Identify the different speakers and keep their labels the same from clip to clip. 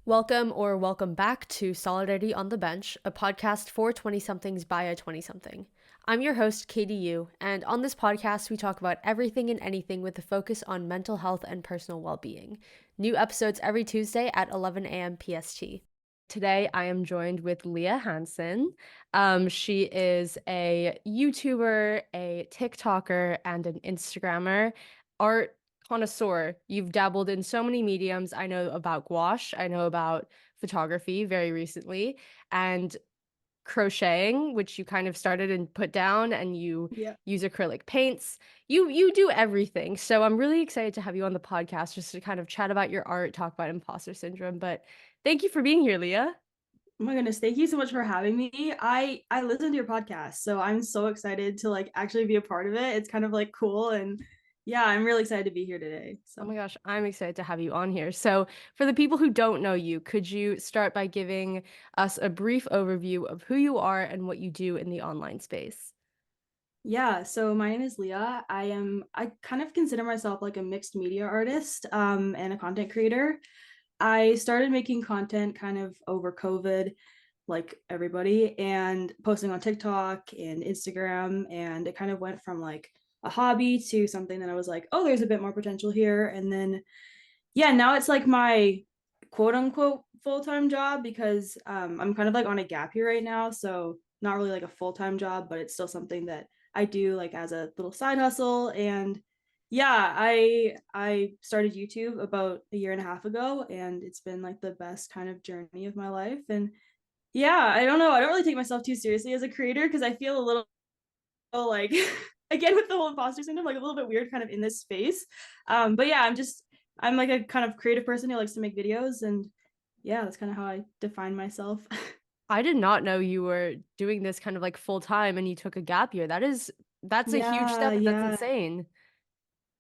Speaker 1: Welcome or welcome back to Solidarity on the Bench, a podcast for 20-somethings by a 20-something. I'm your host, Katie Yu, and on this podcast, we talk about everything and anything with a focus on mental health and personal well-being. New episodes every Tuesday at 11 a.m. PST. Today, I am joined with liahansenn. She is a YouTuber, a TikToker, and an Instagrammer. Art connoisseur. You've dabbled in so many mediums. I know about gouache. I know about photography very recently, and crocheting, which you kind of started and put down, and you
Speaker 2: Yeah.
Speaker 1: use acrylic paints. You do everything. So I'm really excited to have you on the podcast just to kind of chat about your art, talk about imposter syndrome. But thank you for being here, Leah.
Speaker 2: Oh my goodness, thank you so much for having me. I listen to your podcast, so I'm so excited to actually be a part of it. It's kind of cool, and yeah, I'm really excited to be here today.
Speaker 1: Oh
Speaker 2: So
Speaker 1: my gosh, I'm excited to have you on here. So, for the people who don't know you, could you start by giving us a brief overview of who you are and what you do in the online space?
Speaker 2: yeah, so my name is Leah. I kind of consider myself like a mixed media artist and a content creator. I started making content kind of over COVID, like everybody, and posting on TikTok and Instagram. And it kind of went from like a hobby to something that I was like, oh, there's a bit more potential here. And then, yeah, now it's like my quote unquote full-time job because I'm kind of like on a gap here right now. So not really like a full-time job, but it's still something that I do like as a little side hustle. And yeah, I started YouTube about a year and a half ago, and it's been like the best kind of journey of my life. And yeah, I don't know. I don't really take myself too seriously as a creator because I feel a little like again with the whole imposter syndrome, like a little bit weird kind of in this space. But yeah, I'm like a kind of creative person who likes to make videos, and yeah, that's kind of how I define myself.
Speaker 1: I did not know you were doing this kind of like full time and you took a gap year. That's a huge
Speaker 2: Yeah,
Speaker 1: step and that's
Speaker 2: yeah.
Speaker 1: insane.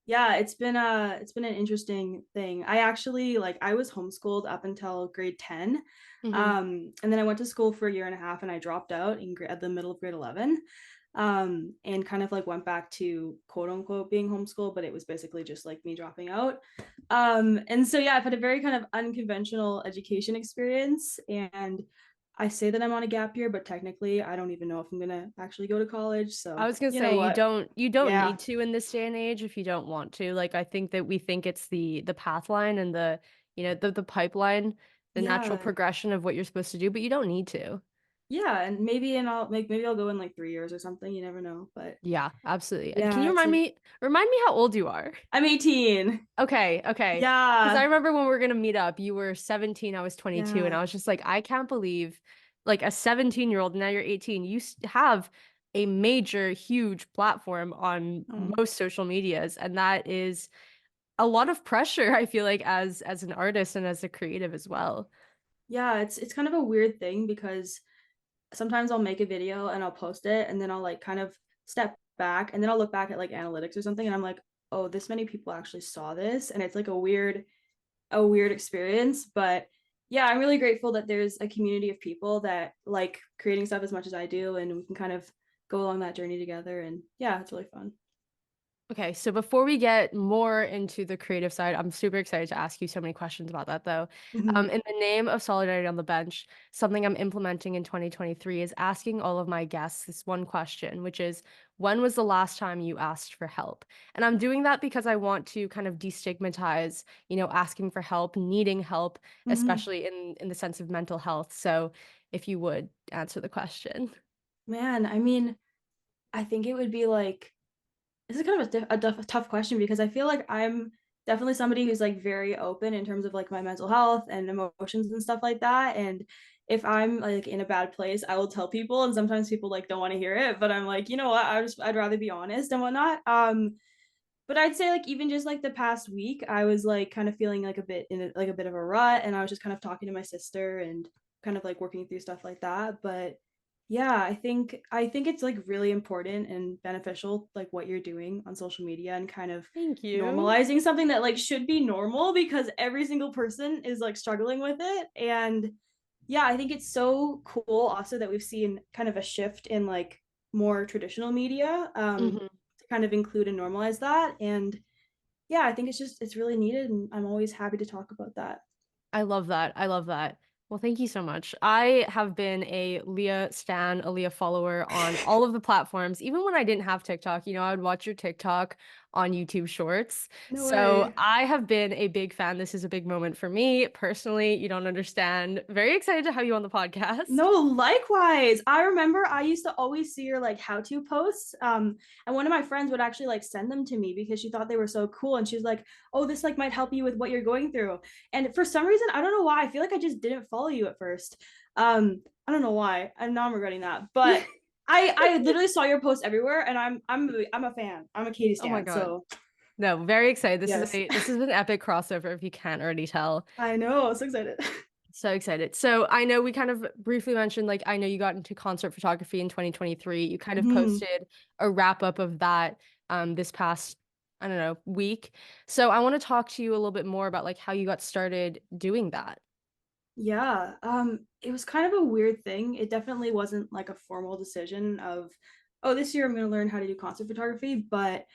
Speaker 2: Yeah, it's been an interesting thing. I actually I was homeschooled up until grade 10.
Speaker 1: Hmm.
Speaker 2: And then I went to school for a year and a half and I dropped out at the middle of grade 11. And kind of like went back to quote unquote being homeschooled, but it was basically just like me dropping out. And so yeah, I've had a very kind of unconventional education experience, and I say that I'm on a gap year, but technically I don't even know if I'm gonna actually go to college.
Speaker 1: I
Speaker 2: So
Speaker 1: was gonna
Speaker 2: you know
Speaker 1: say
Speaker 2: what?
Speaker 1: you don't
Speaker 2: Yeah.
Speaker 1: need to in this day and age if you don't want to. Like I think that we think it's the path line and the pipeline, the natural
Speaker 2: Yeah.
Speaker 1: progression of what you're supposed to do, but you don't need to.
Speaker 2: Yeah, and maybe I'll go in like 3 years or something. You never know. But
Speaker 1: Yeah, absolutely. And can
Speaker 2: yeah,
Speaker 1: you
Speaker 2: it's like
Speaker 1: remind me how old you are?
Speaker 2: I'm 18.
Speaker 1: Okay, okay. Because I
Speaker 2: Yeah.
Speaker 1: remember when we were gonna meet up, you were 17, I was 22, and
Speaker 2: Yeah.
Speaker 1: I was just like, I can't believe like a 17-year-old, now you're 18. Have a major, huge platform on
Speaker 2: Oh.
Speaker 1: most social medias, and that is a lot of pressure, I feel like, as an artist and as a creative as well.
Speaker 2: Yeah, it's kind of a weird thing because sometimes I'll make a video and I'll post it, and then I'll like kind of step back, and then I'll look back at like analytics or something, and I'm like, "Oh, this many people actually saw this." And it's like a weird experience, but yeah, I'm really grateful that there's a community of people that like creating stuff as much as I do, and we can kind of go along that journey together, and yeah, it's really fun.
Speaker 1: Okay, so before we get more into the creative side, I'm super excited to ask you so many questions about that though.
Speaker 2: Mhm.
Speaker 1: In the name of Solidarity on the Bench, something I'm implementing in 2023 is asking all of my guests this one question, which is, when was the last time you asked for help? And I'm doing that because I want to kind of destigmatize, asking for help, needing help,
Speaker 2: Mhm.
Speaker 1: especially in the sense of mental health. So if you would answer the question.
Speaker 2: Man, I mean, I think it would be like this is kind of a tough question because I feel like I'm definitely somebody who's like very open in terms of like my mental health and emotions and stuff like that. And if I'm like in a bad place, I will tell people, and sometimes people like don't want to hear it, but I'm like, you know what, I'd rather be honest and whatnot. But I'd say like even just like the past week, I was like kind of feeling like a bit of a rut, and I was just kind of talking to my sister and kind of like working through stuff like that. But yeah, I think it's like really important and beneficial like what you're doing on social media and kind of
Speaker 1: Thank you.
Speaker 2: normalizing something that like should be normal because every single person is like struggling with it. And yeah, I think it's so cool also that we've seen kind of a shift in like more traditional media to kind of include and normalize that. And yeah, I think it's really needed, and I'm always happy to talk about that.
Speaker 1: I love that. I love that. Well, thank you so much. I have been a Leah stan, a Leah follower on all of the platforms. Even when I didn't have TikTok, I would watch your TikTok on YouTube Shorts.
Speaker 2: No
Speaker 1: So
Speaker 2: way.
Speaker 1: I have been a big fan. This is a big moment for me personally. You don't understand. Very excited to have you on the podcast.
Speaker 2: No, likewise. I remember I used to always see your like how-to posts. And one of my friends would actually like send them to me because she thought they were so cool. And she was like, oh, this like might help you with what you're going through. And for some reason, I don't know why. I feel like I just didn't follow you at first. I don't know why. I'm now I'm regretting that. But I literally saw your posts everywhere and I'm a fan. I'm a Katie
Speaker 1: Oh my
Speaker 2: stan.
Speaker 1: God.
Speaker 2: So
Speaker 1: No, very excited.
Speaker 2: yes.
Speaker 1: This is an epic crossover if you can't already tell.
Speaker 2: I know, so excited.
Speaker 1: So excited. So I know we kind of briefly mentioned, like, I know you got into concert photography in 2023. You kind of
Speaker 2: Mhm.
Speaker 1: posted a wrap up of that this past, I don't know, week. So I want to talk to you a little bit more about like how you got started doing that.
Speaker 2: Yeah, it was kind of a weird thing. It definitely wasn't like a formal decision of, oh, this year I'm going to learn how to do concert photography. But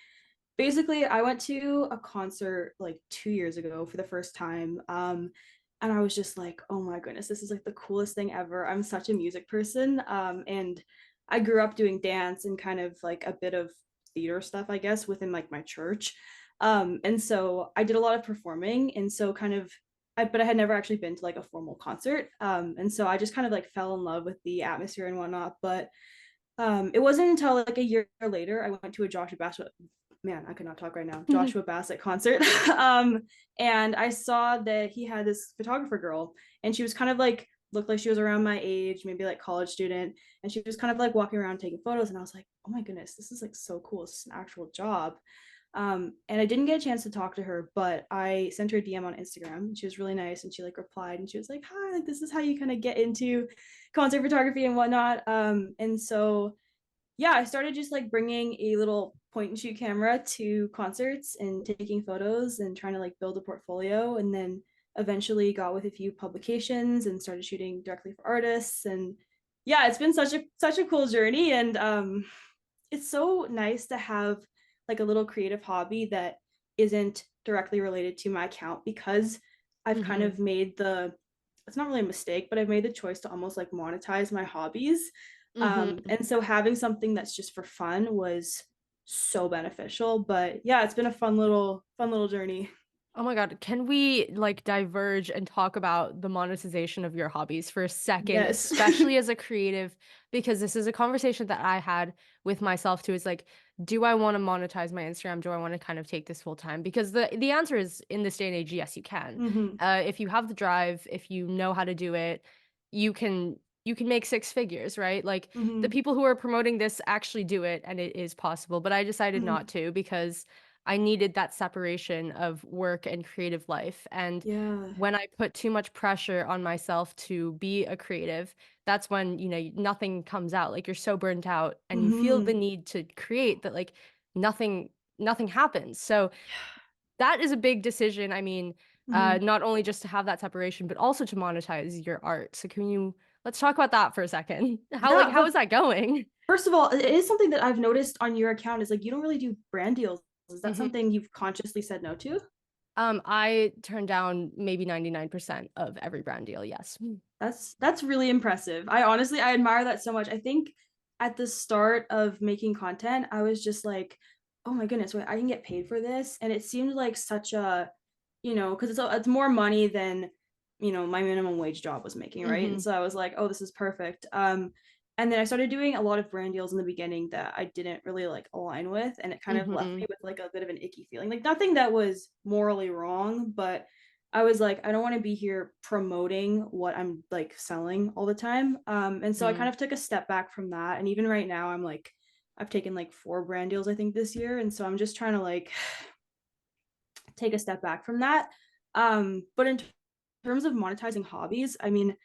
Speaker 2: basically, I went to a concert like 2 years ago for the first time. And I was just like, oh my goodness, this is like the coolest thing ever. I'm such a music person. And I grew up doing dance and kind of like a bit of theater stuff, I guess, within like my church. And so I did a lot of performing. And so kind of but I had never actually been to like a formal concert. And so I just kind of like fell in love with the atmosphere and whatnot. But it wasn't until like a year later I went to a Joshua Bassett, man, I could not talk right now, Joshua Bassett concert. And I saw that he had this photographer girl, and she was kind of like looked like she was around my age, maybe like college student, and she was kind of like walking around taking photos. And I was like, oh my goodness, this is like so cool. This is an actual job. And I didn't get a chance to talk to her, but I sent her a DM on Instagram, and she was really nice. And she like replied, and she was like, "Hi, like this is how you kind of get into concert photography and whatnot." And so yeah, I started just like bringing a little point and shoot camera to concerts and taking photos and trying to like build a portfolio, and then eventually got with a few publications and started shooting directly for artists. And yeah, it's been such a cool journey. And it's so nice to have like a little creative hobby that isn't directly related to my account, because I've kind
Speaker 1: Hmm.
Speaker 2: of made the it's not really a mistake, but I've made the choice to almost like monetize my hobbies.
Speaker 1: Hmm.
Speaker 2: And so having something that's just for fun was so beneficial. But yeah, it's been a fun little journey.
Speaker 1: Oh my God, can we like diverge and talk about the monetization of your hobbies for a second,
Speaker 2: Yes.
Speaker 1: especially as a creative? Because this is a conversation that I had with myself too. Is like, do I want to monetize my Instagram? Do I want to kind of take this full time? Because the answer is in this day and age, yes, you can.
Speaker 2: Mm-hmm.
Speaker 1: If you have the drive, if you know how to do it, you can make six figures, right? Like the
Speaker 2: Mm-hmm.
Speaker 1: people who are promoting this actually do it, and it is possible. But I decided
Speaker 2: Mm-hmm.
Speaker 1: not to because I needed that separation of work and creative life. And
Speaker 2: Yeah.
Speaker 1: when I put too much pressure on myself to be a creative, that's when, nothing comes out. Like you're so burnt out and you feel the
Speaker 2: Mm-hmm.
Speaker 1: need to create that like nothing nothing happens. So that is a big decision. I mean,
Speaker 2: Mm-hmm.
Speaker 1: not only just to have that separation, but also to monetize your art. So can you let's talk about that for a second.
Speaker 2: Yeah,
Speaker 1: How
Speaker 2: but
Speaker 1: is that going?
Speaker 2: first of all, it is something that I've noticed on your account is like you don't really do brand deals. Is that something you've consciously said no to?
Speaker 1: I turned down maybe 99% of every brand deal, yes.
Speaker 2: That's really impressive. I admire that so much. I think at the start of making content, I was just like, oh my goodness, wait, I can get paid for this. And it seemed like such a, because it's more money than, my minimum wage job was making, right? And
Speaker 1: Mm-hmm.
Speaker 2: so I was like, oh, this is perfect. And then I started doing a lot of brand deals in the beginning that I didn't really like align with, and it kind of left
Speaker 1: Mm-hmm.
Speaker 2: me with like a bit of an icky feeling. Like nothing that was morally wrong, but I was like, I don't want to be here promoting what I'm like selling all the time. And so I
Speaker 1: Mm-hmm.
Speaker 2: kind of took a step back from that. And even right now, I'm like, I've taken like 4 brand deals, I think, this year. And so I'm just trying to like take a step back from that. But in terms of monetizing hobbies, I mean,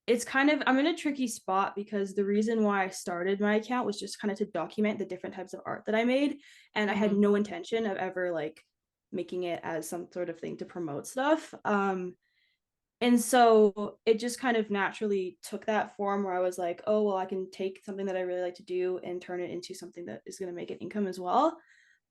Speaker 2: it's kind of I'm in a tricky spot because the reason why I started my account was just kind of to document the different types of art that I made, and I had
Speaker 1: Mm-hmm.
Speaker 2: no intention of ever like making it as some sort of thing to promote stuff. And so it just kind of naturally took that form where I was like, oh well, I can take something that I really like to do and turn it into something that is going to make an income as well.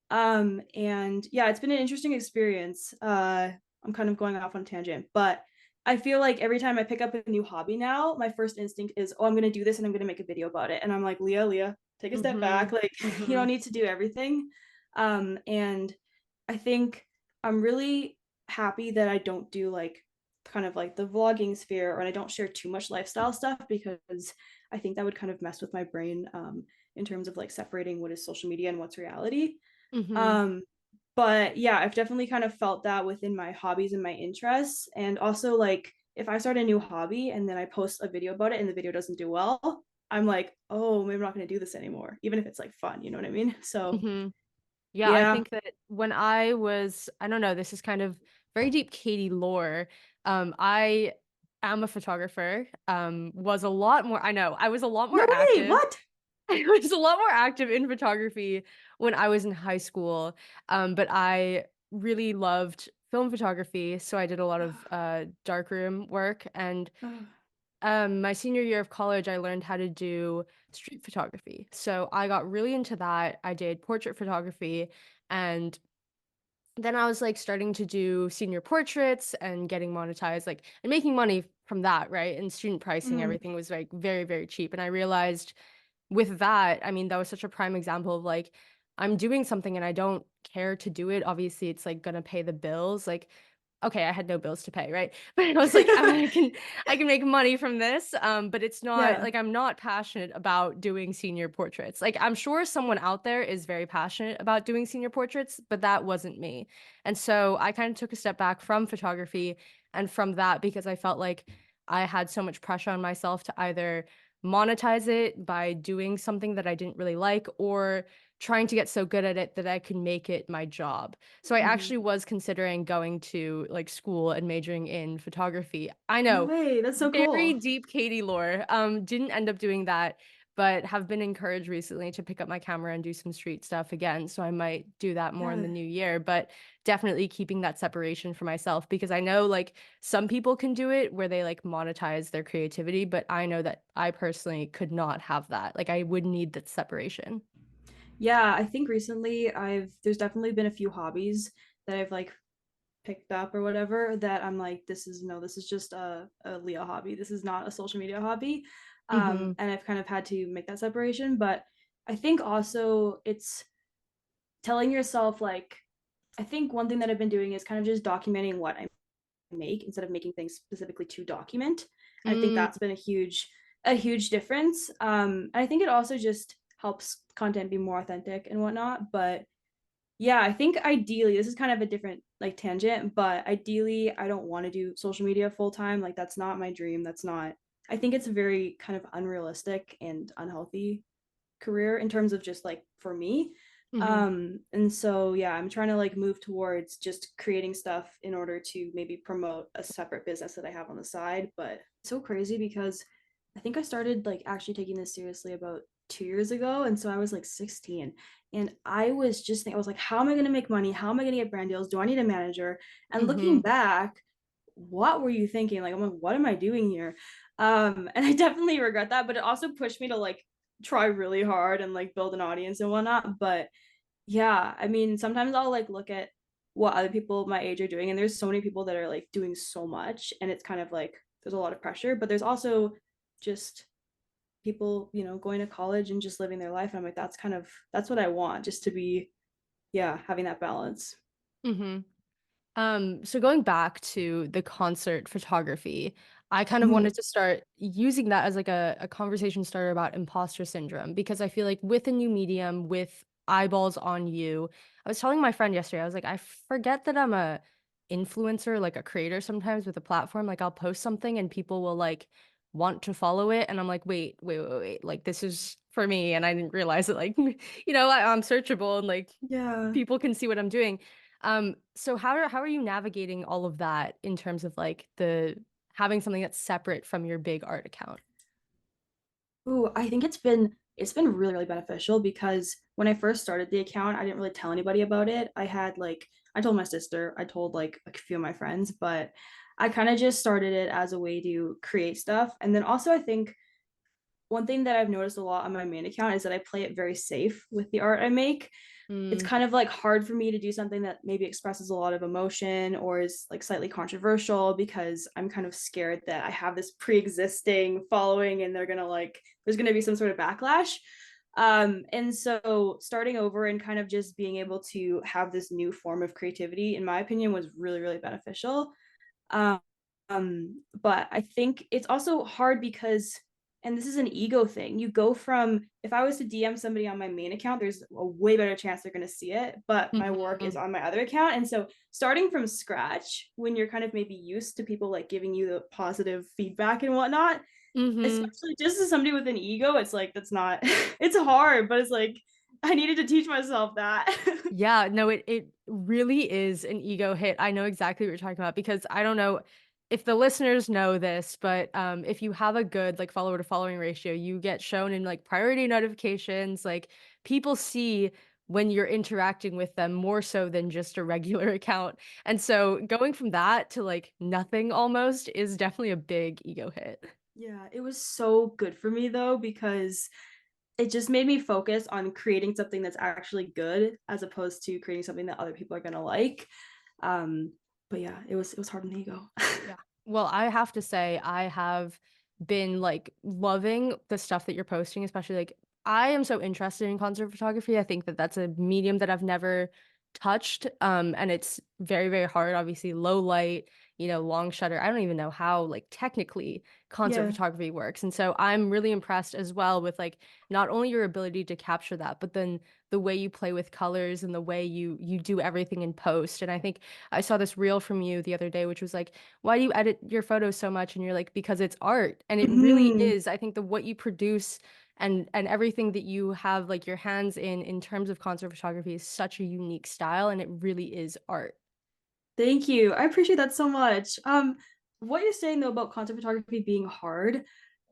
Speaker 2: And yeah, it's been an interesting experience. I'm kind of going off on a tangent, but I feel like every time I pick up a new hobby now, my first instinct is, oh, I'm gonna do this and I'm gonna make a video about it. And I'm like, Leah, take a step back.
Speaker 1: Mhm.
Speaker 2: Like, you don't
Speaker 1: Mhm.
Speaker 2: need to do everything. And I think I'm really happy that I don't do like kind of like the vlogging sphere, or I don't share too much lifestyle stuff, because I think that would kind of mess with my brain in terms of like separating what is social media and what's reality.
Speaker 1: Mhm.
Speaker 2: Um, but yeah, I've definitely kind of felt that within my hobbies and my interests. And also, like, if I start a new hobby and then I post a video about it and the video doesn't do well, I'm like, oh, maybe I'm not going to do this anymore, even if it's like fun, you know what I mean? So
Speaker 1: Mhm. Yeah, I
Speaker 2: yeah.
Speaker 1: think that when I was, I don't know, this is kind of very deep Katie lore. I am a photographer. Was a lot more, I know, I was a lot
Speaker 2: No
Speaker 1: more
Speaker 2: way.
Speaker 1: active.
Speaker 2: What?
Speaker 1: I was a lot more active in photography when I was in high school. But I really loved film photography, so I did a lot of darkroom work. And my senior year of college, I learned how to do street photography. So I got really into that. I did portrait photography, and then I was like starting to do senior portraits and getting monetized, like, and making money from that, right? And student pricing,
Speaker 2: Mhm.
Speaker 1: everything was like very, very cheap. And I realized with that, I mean, that was such a prime example of like, I'm doing something and I don't care to do it. Obviously, it's like gonna pay the bills. Like, okay, I had no bills to pay, right? But I was like, I can make money from this. But it's not
Speaker 2: Yeah.
Speaker 1: like I'm not passionate about doing senior portraits. Like, I'm sure someone out there is very passionate about doing senior portraits, but that wasn't me. And so I kind of took a step back from photography and from that because I felt like I had so much pressure on myself to either monetize it by doing something that I didn't really like, or trying to get so good at it that I could make it my job. So I
Speaker 2: Mhm.
Speaker 1: actually was considering going to like school and majoring in photography. I
Speaker 2: No
Speaker 1: know,
Speaker 2: way. That's so
Speaker 1: very
Speaker 2: cool.
Speaker 1: deep Katie lore. Didn't end up doing that, but have been encouraged recently to pick up my camera and do some street stuff again. So I might do that more in
Speaker 2: Yeah.
Speaker 1: the new year, but definitely keeping that separation for myself because I know like some people can do it where they like monetize their creativity, but I know that I personally could not have that. Like I would need that separation.
Speaker 2: Yeah, I think recently there's definitely been a few hobbies that I've like picked up or whatever that I'm like, this is no, this is just a Leah hobby. This is not a social media hobby.
Speaker 1: Mm-hmm.
Speaker 2: And I've kind of had to make that separation. But I think also it's telling yourself like, I think one thing that I've been doing is kind of just documenting what I make instead of making things specifically to document. And I think
Speaker 1: Mm,
Speaker 2: that's been a huge difference. And I think it also just helps content be more authentic and whatnot. But yeah, I think ideally, this is kind of a different like tangent, but ideally, I don't want to do social media full time. Like, that's not my dream. That's not, I think it's a very kind of unrealistic and unhealthy career in terms of just like for me.
Speaker 1: mm-hmm.
Speaker 2: And so yeah, I'm trying to like move towards just creating stuff in order to maybe promote a separate business that I have on the side. But it's so crazy because I think I started like actually taking this seriously about 2 years ago. And so I was like 16. And I was just thinking, I was like, how am I gonna make money? How am I gonna get brand deals? Do I need a manager? And looking
Speaker 1: Mm-hmm.
Speaker 2: back, what were you thinking? Like, I'm like, what am I doing here? And I definitely regret that, but it also pushed me to like try really hard and like build an audience and whatnot. But yeah, I mean, sometimes I'll like look at what other people my age are doing, and there's so many people that are like doing so much, and it's kind of like there's a lot of pressure, but there's also just people, going to college and just living their life. And I'm like, that's what I want, just to be, yeah, having that balance.
Speaker 1: Mm-hmm. So going back to the concert photography, I kind of
Speaker 2: Mhm.
Speaker 1: wanted to start using that as like a conversation starter about imposter syndrome because I feel like with a new medium, with eyeballs on you, I was telling my friend yesterday, I was like, I forget that I'm a influencer, like a creator sometimes with a platform. Like I'll post something and people will like want to follow it. And I'm like, wait. Like this is for me. And I didn't realize that like, I'm searchable and like
Speaker 2: Yeah.
Speaker 1: people can see what I'm doing. So how are you navigating all of that in terms of like the having something that's separate from your big art account?
Speaker 2: Ooh, I think it's been really, really beneficial because when I first started the account, I didn't really tell anybody about it. I told my sister, I told like a few of my friends, but I kind of just started it as a way to create stuff. And then also I think one thing that I've noticed a lot on my main account is that I play it very safe with the art I make. it's
Speaker 1: Mm.
Speaker 2: kind of like hard for me to do something that maybe expresses a lot of emotion or is like slightly controversial because I'm kind of scared that I have this pre-existing following and they're gonna like there's gonna be some sort of backlash. And so starting over and kind of just being able to have this new form of creativity, in my opinion, was really, really beneficial. Um, but I think it's also hard because, and this is an ego thing, you go from, if I was to DM somebody on my main account, there's a way better chance they're going to see it, but my work is
Speaker 1: Mhm.
Speaker 2: on my other account. And so starting from scratch, when you're kind of maybe used to people like giving you the positive feedback and whatnot,
Speaker 1: Mhm.
Speaker 2: especially just as somebody with an ego, it's like, that's not, it's hard, but it's like, I needed to teach myself that.
Speaker 1: Yeah, no, it really is an ego hit. I know exactly what you're talking about because I don't know if the listeners know this, but if you have a good like follower to following ratio, you get shown in like priority notifications. Like people see when you're interacting with them more so than just a regular account. And so going from that to like nothing almost is definitely a big ego hit.
Speaker 2: Yeah, it was so good for me though, because it just made me focus on creating something that's actually good as opposed to creating something that other people are gonna like. Um, but yeah, it was hard on the ego.
Speaker 1: Yeah. Well, I have to say, I have been like loving the stuff that you're posting, especially like I am so interested in concert photography. I think that that's a medium that I've never touched. And it's very, very hard, obviously, low light, long shutter. I don't even know how like technically concert
Speaker 2: Yeah.
Speaker 1: photography works. And so I'm really impressed as well with like not only your ability to capture that, but then the way you play with colors and the way you do everything in post. And I think I saw this reel from you the other day, which was like, why do you edit your photos so much? And you're like, because it's art. And it really
Speaker 2: Mhm.
Speaker 1: is. I think the what you produce and everything that you have like your hands in terms of concert photography is such a unique style and it really is art.
Speaker 2: Thank you. I appreciate that so much. What you're saying though about content photography being hard,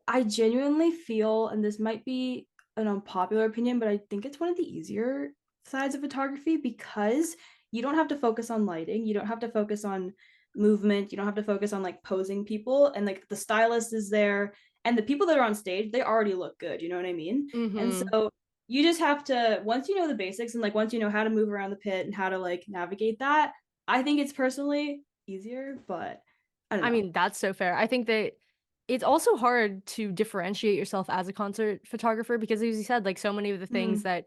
Speaker 2: I genuinely feel, and this might be an unpopular opinion, but I think it's one of the easier sides of photography because you don't have to focus on lighting, you don't have to focus on movement, you don't have to focus on like posing people, and like the stylist is there, and the people that are on stage, they already look good, you know what I mean? And
Speaker 1: Mm-hmm.
Speaker 2: so you just have to, once you know the basics and like once you know how to move around the pit and how to like navigate that, I think it's personally easier, but I don't
Speaker 1: I
Speaker 2: know.
Speaker 1: mean, that's so fair. I think that it's also hard to differentiate yourself as a concert photographer because as you said, like so many of the things
Speaker 2: Mm,
Speaker 1: that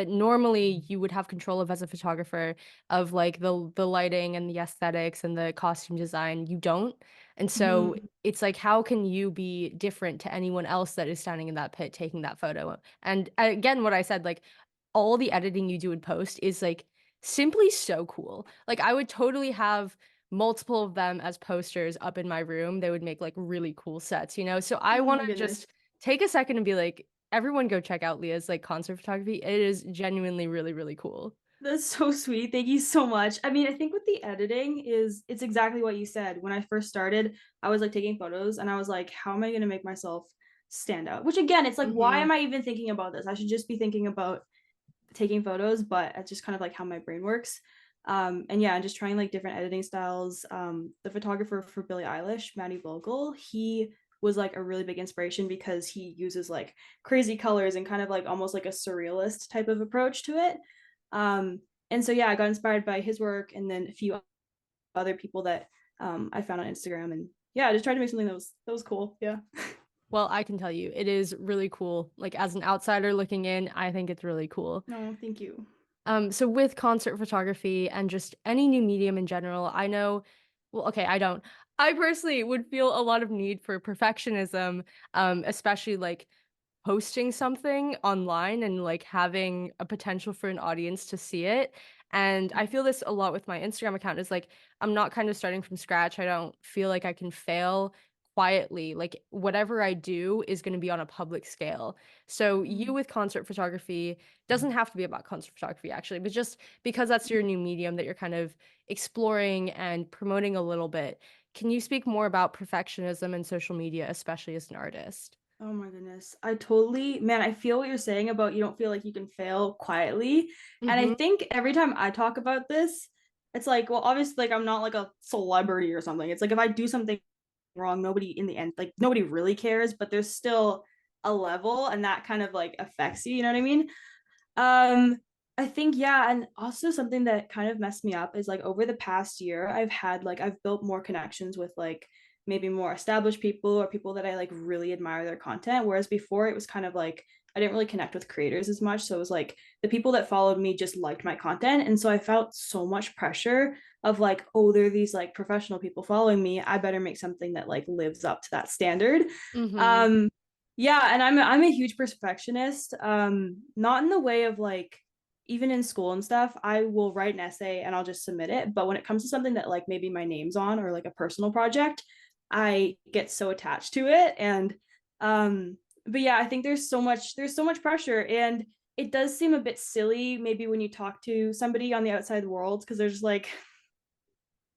Speaker 1: normally you would have control of as a photographer of like the lighting and the aesthetics and the costume design, you don't. And so
Speaker 2: mhm.
Speaker 1: it's like how can you be different to anyone else that is standing in that pit taking that photo? And again, what I said, like all the editing you do in post is like simply so cool. Like I would totally have multiple of them as posters up in my room. They would make like really cool sets, you know? So I
Speaker 2: Oh
Speaker 1: want
Speaker 2: my
Speaker 1: to
Speaker 2: goodness.
Speaker 1: just take a second and be like, everyone go check out Leah's like concert photography. It is genuinely really, really cool.
Speaker 2: That's so sweet. Thank you so much. I mean, I think with the editing is it's exactly what you said. When I first started, I was like taking photos and I was like, how am I going to make myself stand out? Which again, it's like, why
Speaker 1: Hmm.
Speaker 2: am I even thinking about this? I should just be thinking about taking photos, but it's just kind of like how my brain works. And yeah, I'm just trying like different editing styles. The photographer for Billie Eilish, Maddie Vogel, he was like a really big inspiration because he uses like crazy colors and kind of like almost like a surrealist type of approach to it. Um, and so yeah, I got inspired by his work and then a few other people that I found on Instagram, and yeah, I just tried to make something that was cool. Yeah.
Speaker 1: Well, I can tell you, it is really cool. Like as an outsider looking in, I think it's really cool.
Speaker 2: No, thank you.
Speaker 1: So with concert photography and just any new medium in general, I know, well, okay, I don't. I personally would feel a lot of need for perfectionism, especially like posting something online and like having a potential for an audience to see it. And I feel this a lot with my Instagram account is like I'm not kind of starting from scratch. I don't feel like I can fail quietly. Like whatever I do is going to be on a public scale. So you
Speaker 2: Mm.
Speaker 1: with concert photography doesn't have to be about concert photography actually, but just because that's your new medium that you're kind of exploring and promoting a little bit. Can you speak more about perfectionism and social media, especially as an artist?
Speaker 2: Oh my goodness. I totally, man, I feel what you're saying about you don't feel like you can fail quietly. And I
Speaker 1: Mm-hmm.
Speaker 2: think every time I talk about this, it's like, well, obviously, like I'm not like a celebrity or something. It's like if I do something wrong, nobody in the end, like nobody really cares, but there's still a level and that kind of like affects you, you know what I mean? Um, I think, yeah, and also something that kind of messed me up is like over the past year, I've built more connections with like maybe more established people or people that I like really admire their content. Whereas before it was kind of like I didn't really connect with creators as much. So it was like the people that followed me just liked my content. And so I felt so much pressure of like, oh, there are these like professional people following me. I better make something that like lives up to that standard.
Speaker 1: Mm-hmm.
Speaker 2: Um, yeah, and I'm a huge perfectionist. Not in the way of like even in school and stuff, I will write an essay and I'll just submit it. But when it comes to something that like maybe my name's on or like a personal project, I get so attached to it. And but yeah, I think there's so much pressure, and it does seem a bit silly maybe when you talk to somebody on the outside world because there's like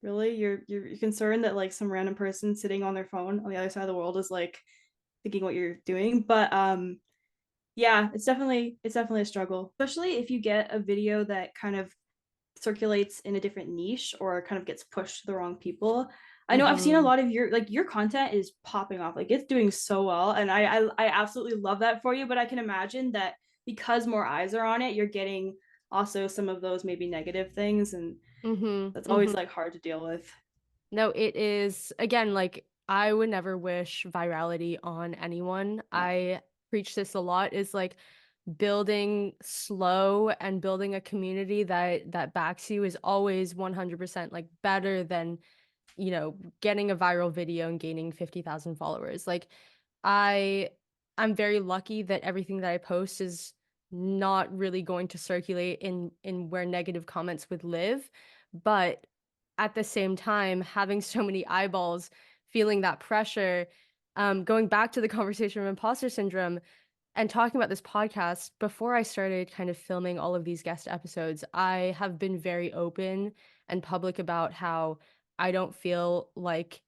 Speaker 2: really you're concerned that like some random person sitting on their phone on the other side of the world is like thinking what you're doing. But yeah, it's definitely a struggle, especially if you get a video that kind of circulates in a different niche or kind of gets pushed to the wrong people. I know I've seen a
Speaker 1: Mm-hmm.
Speaker 2: lot of your content is popping off. Like it's doing so well. And I absolutely love that for you. But I can imagine that because more eyes are on it, you're getting also some of those maybe negative things. And
Speaker 1: Mm-hmm.
Speaker 2: that's
Speaker 1: Mm-hmm.
Speaker 2: always like hard to deal with.
Speaker 1: No, it is again like I would never wish virality on anyone.
Speaker 2: Yeah.
Speaker 1: I preach this a lot is like building slow and building a community that backs you is always 100% like better than, getting a viral video and gaining 50,000 followers. Like I I'm very lucky that everything that I post is not really going to circulate in where negative comments would live, but at the same time, having so many eyeballs, feeling that pressure, going back to the conversation of imposter syndrome and talking about this podcast, before I started kind of filming all of these guest episodes, I have been very open and public about how I don't feel like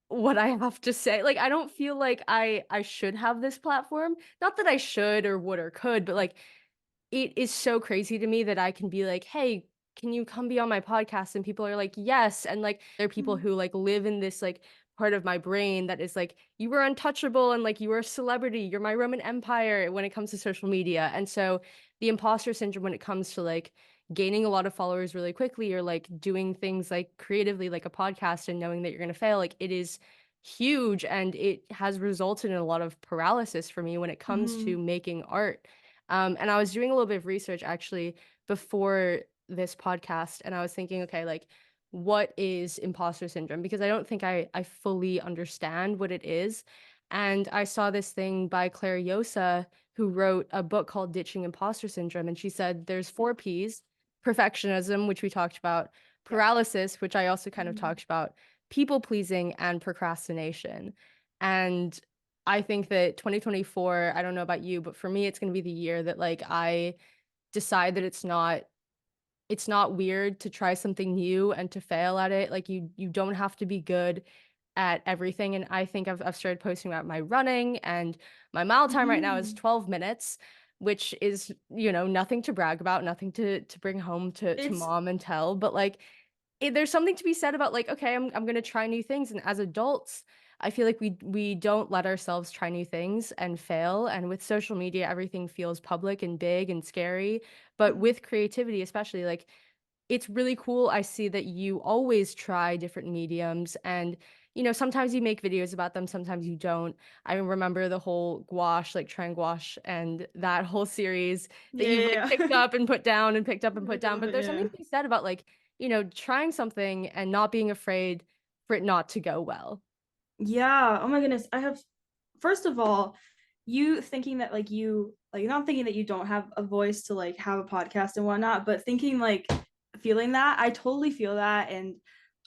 Speaker 1: what I have to say. Like I don't feel like I should have this platform. Not that I should or would or could, but like it is so crazy to me that I can be like, "Hey, can you come be on my podcast?" And people are like, "Yes." And like there are people
Speaker 2: Mhm.
Speaker 1: who like live in this like part of my brain that is like, "You were untouchable and like you were a celebrity. You're my Roman Empire" when it comes to social media. And so the imposter syndrome when it comes to like gaining a lot of followers really quickly or like doing things like creatively like a podcast and knowing that you're going to fail, like it is huge and it has resulted in a lot of paralysis for me when it comes to
Speaker 2: Mhm.
Speaker 1: making art. And I was doing a little bit of research actually before this podcast, and I was thinking, okay, like, what is imposter syndrome? Because I don't think I fully understand what it is. And I saw this thing by Claire Yosa, who wrote a book called Ditching Imposter Syndrome. And she said there's four P's: perfectionism, which we talked about,
Speaker 2: Yeah.
Speaker 1: paralysis, which I also kind of
Speaker 2: Mhm.
Speaker 1: talked about, people pleasing, and procrastination. And I think that 2024, I don't know about you, but for me, it's going to be the year that like I decide that it's not weird to try something new and to fail at it. Like you don't have to be good at everything. And I think I've started posting about my running, and my mile time right now is
Speaker 2: Mhm.
Speaker 1: 12 minutes, which is, nothing to brag about, nothing to bring home to
Speaker 2: It's
Speaker 1: mom and tell, but like there's something to be said about like, okay, I'm gonna try new things, and as adults, I feel like we don't let ourselves try new things and fail. And with social media, everything feels public and big and scary. But
Speaker 2: Mhm.
Speaker 1: with creativity, especially, like it's really cool. I see that you always try different mediums and sometimes you make videos about them, sometimes you don't. I remember the whole gouache, like trying gouache and that whole series that
Speaker 2: Yeah,
Speaker 1: you've like
Speaker 2: yeah,
Speaker 1: picked
Speaker 2: yeah.
Speaker 1: up and put down and picked up and put
Speaker 2: Pick up
Speaker 1: down.
Speaker 2: on
Speaker 1: But
Speaker 2: it,
Speaker 1: there's something
Speaker 2: yeah.
Speaker 1: to be said about like, trying something and not being afraid for it not to go well.
Speaker 2: Yeah. Oh my goodness. I have, first of all, you thinking that like you like not thinking that you don't have a voice to like have a podcast and whatnot, but thinking like feeling that, I totally feel that. And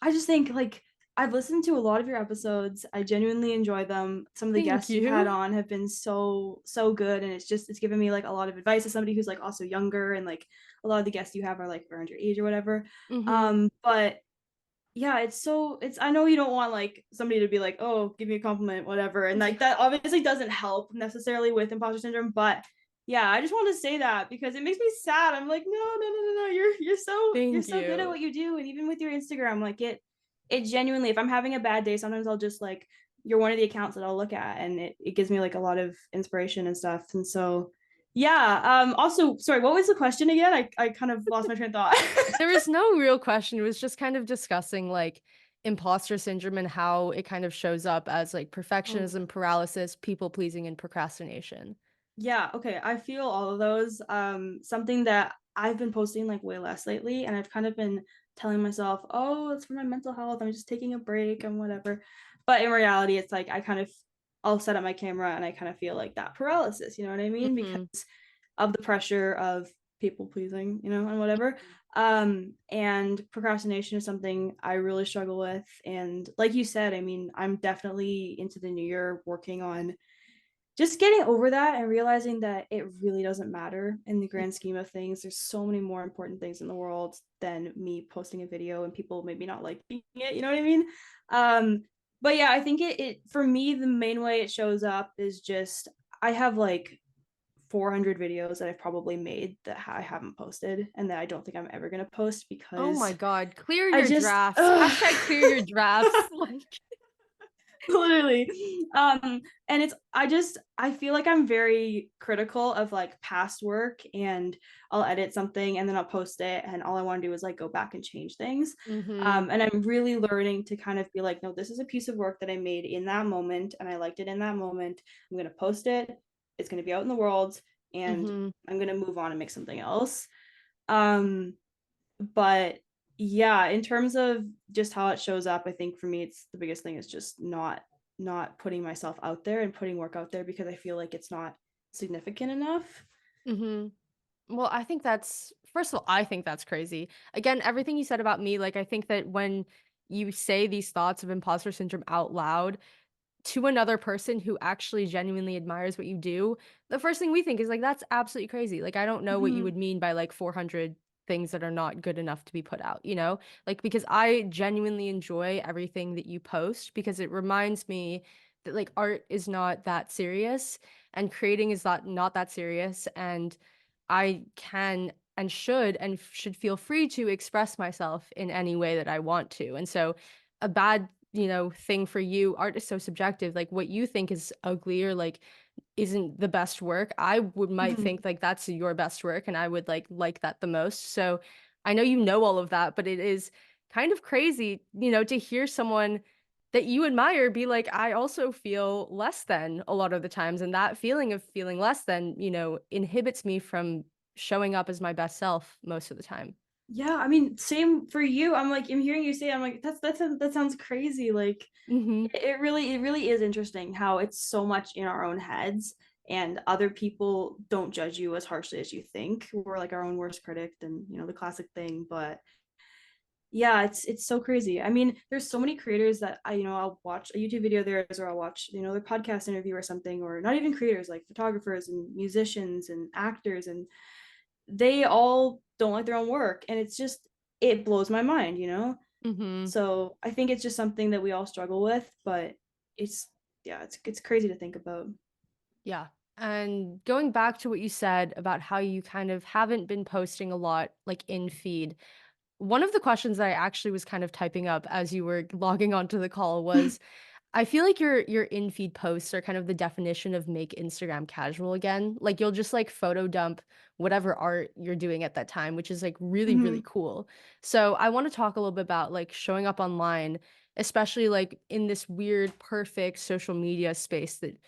Speaker 2: I just think like I've listened to a lot of your episodes. I genuinely enjoy them. Some of the
Speaker 1: Thank
Speaker 2: guests you've had
Speaker 1: you.
Speaker 2: on have been so good. And it's given me like a lot of advice as somebody who's like also younger, and like a lot of the guests you have are like around your age or whatever.
Speaker 1: Mm-hmm.
Speaker 2: But yeah, it's I know you don't want like somebody to be like, oh, give me a compliment, whatever, and like that obviously doesn't help necessarily with imposter syndrome. But yeah, I just want to say that because it makes me sad. I'm like, no, no, no, no, no, you're
Speaker 1: Thank
Speaker 2: so good at
Speaker 1: you.
Speaker 2: what you do. And even with your Instagram, like it genuinely, if I'm having a bad day, sometimes I'll just like, you're one of the accounts that I'll look at, and it gives me like a lot of inspiration and stuff. And so Yeah. Also, sorry, what was the question again? I kind of lost my train of thought.
Speaker 1: There was no real question. It was just kind of discussing like imposter syndrome and how it kind of shows up as like
Speaker 2: Oh,
Speaker 1: perfectionism, paralysis, people pleasing, and procrastination.
Speaker 2: yeah, okay. I feel all of those. Something that I've been posting like way less lately, and I've kind of been telling myself, "Oh, it's for my mental health. I'm just taking a break and whatever." But in reality, it's like I'll set up my camera and I kind of feel like that paralysis, you know what I mean? Because
Speaker 1: Hmm.
Speaker 2: of the pressure of people pleasing, and whatever. And procrastination is something I really struggle with. And like you said, I mean, I'm definitely into the new year working on just getting over that and realizing that it really doesn't matter in the grand scheme of things. There's so many more important things in the world than me posting a video and people maybe not liking it. You know what I mean? Um, but yeah, I think it for me, the main way it shows up is just I have like 400 videos that I've probably made that I haven't posted and that I don't think I'm ever going to post
Speaker 1: Oh my
Speaker 2: because
Speaker 1: God. Clear
Speaker 2: I
Speaker 1: your
Speaker 2: just
Speaker 1: drafts. Hashtag clear your drafts. Like,
Speaker 2: literally. And I feel like I'm very critical of like past work, and I'll edit something and then I'll post it and all I want to do is like go back and change things.
Speaker 1: hmm
Speaker 2: And I'm really learning to kind of be like, no, this is a piece of work that I made in that moment and I liked it in that moment. I'm going to post it. It's going to be out in the world and
Speaker 1: hmm
Speaker 2: I'm going to move on and make something else. um but yeah, in terms of just how it shows up, I think for me it's the biggest thing is just not putting myself out there and putting work out there because I feel like it's not significant enough.
Speaker 1: hmm Well, I think that's, first of all, I think that's crazy. Again, everything you said about me, like, I think that when you say these thoughts of imposter syndrome out loud, to another person who actually genuinely admires what you do, the first thing we think is like, that's absolutely crazy. Like, I don't know what you
Speaker 2: Mhm.
Speaker 1: would mean by like 400 things that are not good enough to be put out, you know? Like, because I genuinely enjoy everything that you post because it reminds me that like art is not that serious and creating is not that serious. And I can and should feel free to express myself in any way that I want to. And so a bad thing for you, art is so subjective. Like what you think is ugly or like isn't the best work, I would might
Speaker 2: Mhm.
Speaker 1: think like that's your best work and I would like that the most. So I know you know all of that, but it is kind of crazy, to hear someone that you admire be like, I also feel less than a lot of the times. And that feeling of feeling less than, inhibits me from showing up as my best self most of the time.
Speaker 2: Yeah, I mean, same for you. I'm hearing you say, I'm like, that sounds crazy. Like
Speaker 1: Hmm.
Speaker 2: it really is interesting how it's so much in our own heads and other people don't judge you as harshly as you think. We're like our own worst critic and the classic thing, but yeah, it's so crazy. I mean, there's so many creators that I'll watch a YouTube video of theirs or I'll watch their podcast interview or something, or not even creators, like photographers and musicians and actors, and they all don't like their own work, and it blows my mind.
Speaker 1: Hmm.
Speaker 2: So I think it's just something that we all struggle with, but it's yeah, it's crazy to think about.
Speaker 1: Yeah. And going back to what you said about how you kind of haven't been posting a lot like in feed, one of the questions that I actually was kind of typing up as you were logging onto the call was, I feel like your in-feed posts are kind of the definition of make Instagram casual again. Like you'll just like photo dump whatever art you're doing at that time, which is like really, really
Speaker 2: Mhm.
Speaker 1: cool. So I want to talk a little bit about like showing up online, especially like in this weird, perfect social media space that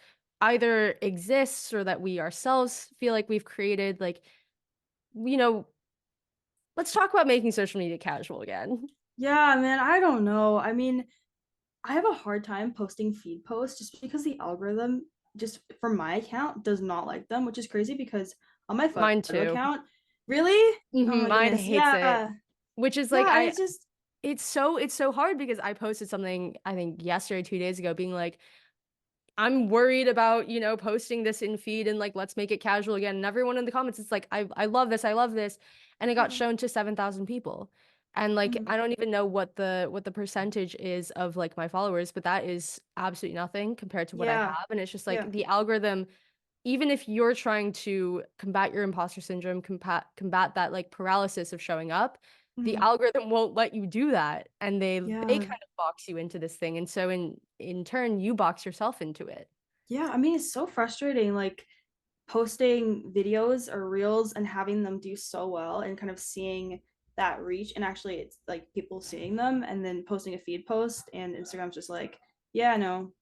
Speaker 1: either exists or that we ourselves feel like we've created. Like, you know, let's talk about making social media casual again.
Speaker 2: Yeah, man, I don't know. I mean, I have a hard time posting feed posts just because the algorithm, just for my account, does not like them, which is crazy because on my photo
Speaker 1: Mine too.
Speaker 2: account, really? Oh my
Speaker 1: Mine
Speaker 2: goodness.
Speaker 1: hates it.
Speaker 2: Yeah.
Speaker 1: Which is like
Speaker 2: Yeah, and it's just
Speaker 1: it's so hard because I posted something I think yesterday, 2 days ago, being like, I'm worried about, posting this in feed and like let's make it casual again. And everyone in the comments is like, I love this, I love this. And it got
Speaker 2: yeah.
Speaker 1: shown to 7,000 people. And like
Speaker 2: Mhm.
Speaker 1: I don't even know what the percentage is of like my followers, but that is absolutely nothing compared to what I
Speaker 2: Yeah.
Speaker 1: have. And it's just like
Speaker 2: Yeah.
Speaker 1: the algorithm, even if you're trying to combat your imposter syndrome, combat that like paralysis of showing up, the
Speaker 2: Mhm.
Speaker 1: algorithm won't let you do that, and they
Speaker 2: Yeah.
Speaker 1: kind of box you into this thing, and so in turn you box yourself into it.
Speaker 2: Yeah, I mean, it's so frustrating. Like posting videos or reels and having them do so well and kind of seeing that reach, and actually it's like people seeing them and then posting a feed post and Instagram's just like, yeah, no,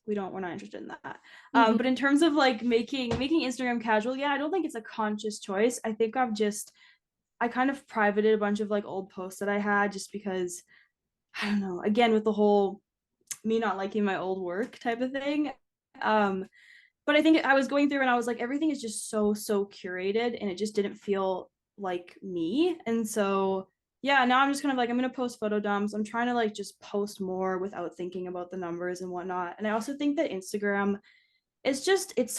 Speaker 2: we're not interested in that. But in
Speaker 1: Mm-hmm.
Speaker 2: terms of like making Instagram casual, yeah, I don't think it's a conscious choice. I think I kind of privated a bunch of like old posts that I had just because, I don't know, again with the whole me not liking my old work type of thing. um but I think I was going through and I was like, everything is just so curated and it just didn't feel like me. And so yeah, now I'm just kind of like, I'm gonna post photo dumps. I'm trying to like just post more without thinking about the numbers and whatnot. And I also think that Instagram, it's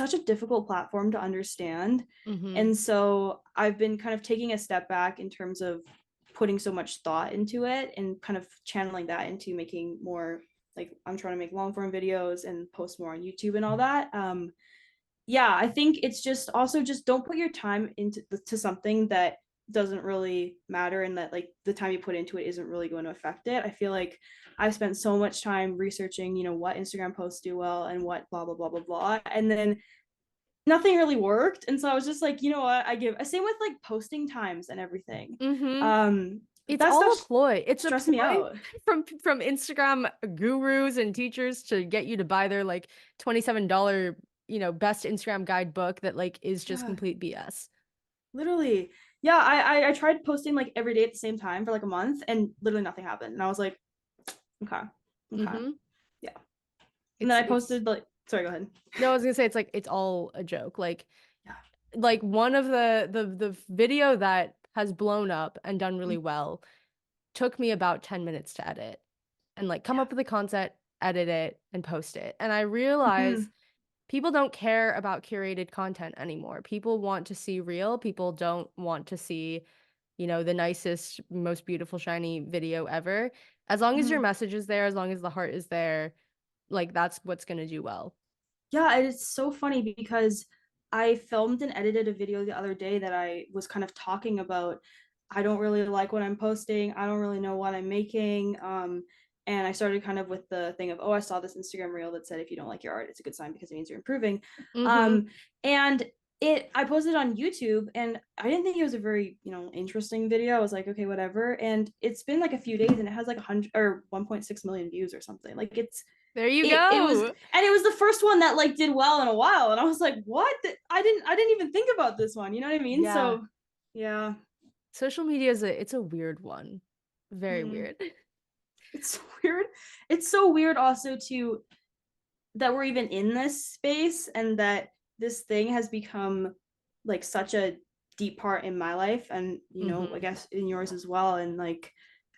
Speaker 2: such a difficult platform to understand.
Speaker 1: Mm-hmm.
Speaker 2: And so I've been kind of taking a step back in terms of putting so much thought into it and kind of channeling that into making more, like I'm trying to make long form videos and post more on YouTube and all that. Yeah, I think it's just also just don't put your time into to something that doesn't really matter, and that like the time you put into it isn't really going to affect it. I feel like I've spent so much time researching, what Instagram posts do well and what blah blah blah blah blah, and then nothing really worked. And so I was just like, you know what, I give same with like posting times and everything.
Speaker 1: Mm-hmm.
Speaker 2: Um
Speaker 1: It's
Speaker 2: that
Speaker 1: all
Speaker 2: stuff
Speaker 1: a ploy. It's a
Speaker 2: stressed me
Speaker 1: ploy
Speaker 2: out.
Speaker 1: from Instagram gurus and teachers to get you to buy their like $27, best Instagram guide book that like is just
Speaker 2: Yeah,
Speaker 1: complete BS.
Speaker 2: literally. Yeah, I tried posting like every day at the same time for like a month and literally nothing happened. And I was like, okay, okay,
Speaker 1: Mm-hmm.
Speaker 2: yeah. And then
Speaker 1: It's
Speaker 2: I
Speaker 1: it's
Speaker 2: posted like, sorry, go ahead.
Speaker 1: no, I was gonna say it's like it's all a joke.
Speaker 2: Yeah.
Speaker 1: Like one of the video that has blown up and done really well took me about 10 minutes to edit and like come
Speaker 2: Yeah.
Speaker 1: up with the concept, edit it, and post it. And I realize
Speaker 2: Mhm.
Speaker 1: people don't care about curated content anymore. People want to see real. People don't want to see, the nicest, most beautiful, shiny video ever. As long as your
Speaker 2: Mhm.
Speaker 1: message is there, as long as the heart is there, like that's what's gonna do well.
Speaker 2: Yeah, and it's so funny because I filmed and edited a video the other day that I was kind of talking about, I don't really like what I'm posting. I don't really know what I'm making. And I started kind of with the thing of, oh, I saw this Instagram reel that said if you don't like your art, it's a good sign because it means you're improving.
Speaker 1: Mm-hmm.
Speaker 2: Um, and I posted it on YouTube and I didn't think it was a very, interesting video. I was like, okay, whatever. And it's been like a few days and it has like 100 or 1.6 million views or something. Like
Speaker 1: There you
Speaker 2: it was,
Speaker 1: go.
Speaker 2: and it was the first one that like did well in a while, and I was like, what, I didn't even think about this one, you know what I mean?
Speaker 1: Yeah.
Speaker 2: So yeah.
Speaker 1: Social media it's a weird one. Very
Speaker 2: Hmm.
Speaker 1: weird.
Speaker 2: It's so weird. It's so weird also to that we're even in this space and that this thing has become like such a deep part in my life, and I
Speaker 1: Mm-hmm.
Speaker 2: guess in yours as well. And like,